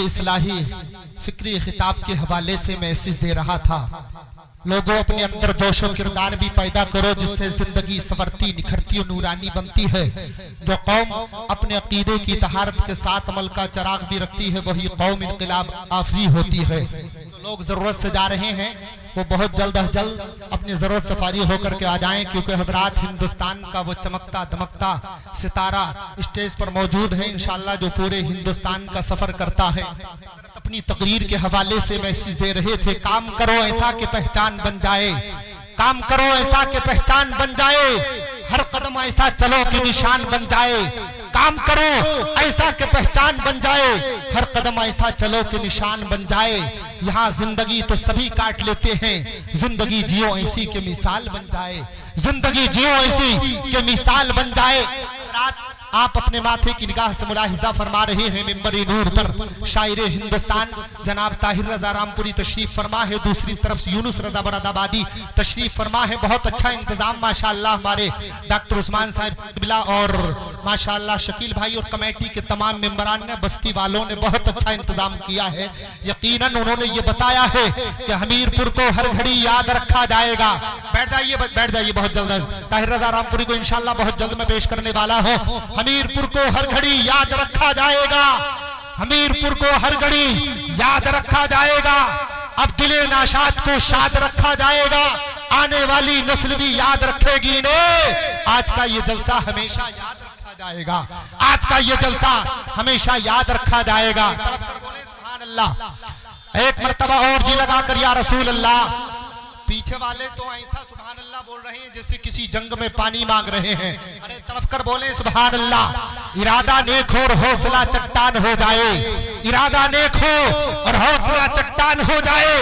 इस्लाही फिक्री खिताब के हवाले से मैसेज दे रहा था। लोगों अपने अंदर जोशो किरदार भी पैदा करो जिससे जिंदगी संवरती निखरती और नूरानी बनती है। जो कौम अपने अकीदे की तहारत के साथ अमल का चराग भी रखती है वही कौम इनकलाब आफरी होती है। जो लोग जरूरत से जा रहे हैं वो बहुत जल्द अज जल्द अपनी जरूरत से फारिग होकर के आ जाएं, क्योंकि हजरात हिंदुस्तान का वो चमकता दमकता सितारा स्टेज पर मौजूद है इंशाअल्लाह, जो पूरे हिंदुस्तान का सफर करता है। अपनी तकरीर के हवाले से मैसेज दे रहे थे, काम करो ऐसा कि पहचान बन जाए, काम करो ऐसा कि पहचान बन जाए, हर कदम ऐसा चलो कि निशान बन जाए, काम करो ऐसा कि पहचान बन जाए, हर कदम ऐसा चलो कि निशान बन जाए। यहाँ जिंदगी तो सभी काट लेते हैं, जिंदगी जियो ऐसी कि मिसाल बन जाए, जिंदगी जियो ऐसी कि मिसाल बन जाए। आप अपने माथे की निगाह से मुलाहिजा फरमा रहे हैं, मिंबर-ए नूर पर शायर हिंदुस्तान जनाब ताहिर रजा रामपुरी तशरीफ फरमा है, दूसरी तरफ यूनुस रजा मुरादाबादी तशरीफ फरमा है। बहुत अच्छा इंतजाम माशाअल्लाह हमारे डॉक्टर उस्मान साहब बिला और माशाअल्लाह शकील भाई और कमेटी के तमाम मेंबरान ने, बस्ती वालों ने बहुत अच्छा इंतजाम किया है। यकीनन उन्होंने ये बताया है कि हमीरपुर को हर घड़ी याद रखा जाएगा। बैठ जाइए बहुत जल्द ताहिर रजा रामपुरी को इंशाअल्लाह बहुत जल्द मैं पेश करने वाला हूँ। हमीरपुर को हर घड़ी याद रखा जाएगा, हमीरपुर को हर घड़ी याद रखा जाएगा, अब दिले नाशाद को शाद रखा जाएगा, आने वाली नस्ल भी याद रखेगी इन्हें। आज का ये जलसा हमेशा याद रखा जाएगा, आज का ये जलसा हमेशा याद रखा जाएगा। सुभान अल्लाह, एक मर्तबा और जी लगा कर या रसूल अल्लाह। पीछे वाले तो ऐसा सुभान अल्लाह बोल रहे हैं जैसे किसी जंग में पानी मांग रहे हैं। अरे तड़प कर बोले सुभान अल्लाह। इरादा नेक हो और हौसला चट्टान हो जाए, इरादा नेक हो और हौसला चट्टान हो जाए,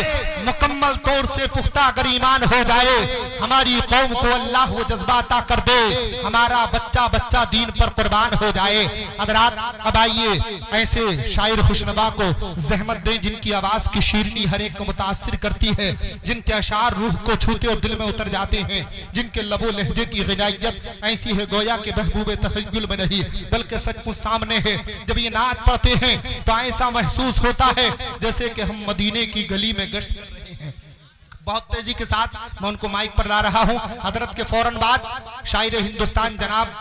मुकम्मल तौर से पुख्ता अगर ईमान हो जाए, हमारी कौम को अल्लाह वो जज्बा अता कर दे, हमारा बच्चा बच्चा दीन पर कुर्बान हो जाए। हज़रात अब आइए ऐसे शायर खुशनवा को ज़हमत दें जिनकी आवाज की शीरनी हर एक को मुतासिर करती है, जिनके अशार रूह को छूते और दिल में उतर जाते हैं, जिनके लबो लहजे की ग़िनायत ऐसी है गोया के महबूबे तख़य्युल में नहीं बल्कि सचमुच सामने है। जब ये नात पढ़ते हैं तो ऐसा महसूस होता है जैसे कि हम मदीने की गली में गश्त कर रहे हैं। बहुत तेजी के साथ मैं उनको माइक पर ला रहा हूं। हजरत के फौरन बाद शायर हिंदुस्तान जनाब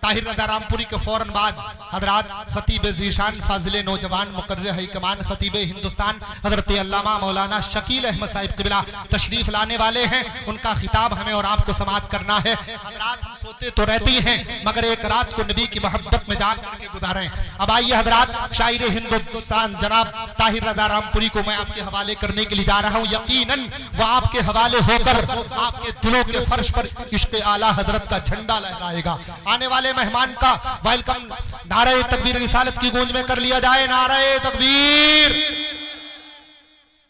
ताहिर रजा रामपुरी के फौरन बाद हजरत खतीब ज़ीशान फाजिल नौजवान मुकर्रर हईकमान खतीब हिंदुस्तान हजरत अल्लामा मौलाना शकील अहमद साहिब क़िबला तशरीफ लाने वाले हैं। उनका खिताब हमें और आपको समाअत करना है। हजरत हम सोते तो रहती हैं मगर एक रात को नबी की मोहब्बत में जाग करके गुजारें। अब आइए हजरत शायर हिंदुस्तान जनाब ताहिर रजा रामपुरी को मैं आपके हवाले करने के लिए जा रहा हूँ। यकीनन वो आपके हवाले होकर आपके दिलों के फर्श पर इश्क़ आला हजरत का झंडा लहराएगा। आने वाले मेहमान का वेलकम नारे तकबीर रिसालत की गूंज में कर लिया जाए। नारे तकबीर।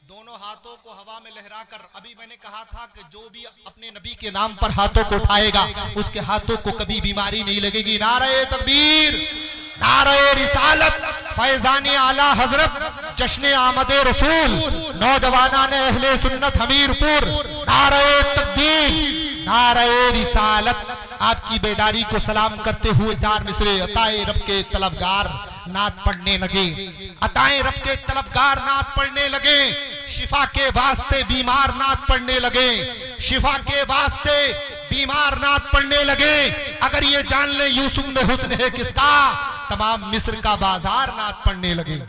दोनों हाथों को हवा में लहराकर, अभी मैंने कहा था कि जो भी अपने नबी के नाम पर हाथों को उठाएगा उसके हाथों को कभी बीमारी नहीं लगेगी। नारे तकबीर, नारे रिसालत, फैज़ाने आला हजरत, जश्ने आमदे रसूल, नौजवानाने अहले सुन्नत हमीरपुर। नारे तकबीर, नारे रिसालत। आपकी बेदारी को सलाम करते हुए चार मिसरे अताए रब के तलबगार नात पढ़ने लगे, अताए रब के तलबगार नात पढ़ने लगे, शिफा के वास्ते बीमार नात पढ़ने लगे, शिफा के वास्ते बीमार नात पढ़ने लगे। अगर ये जान ले यूसुफ में हुस्न है किसका, तमाम मिस्र का बाजार नात पढ़ने लगे।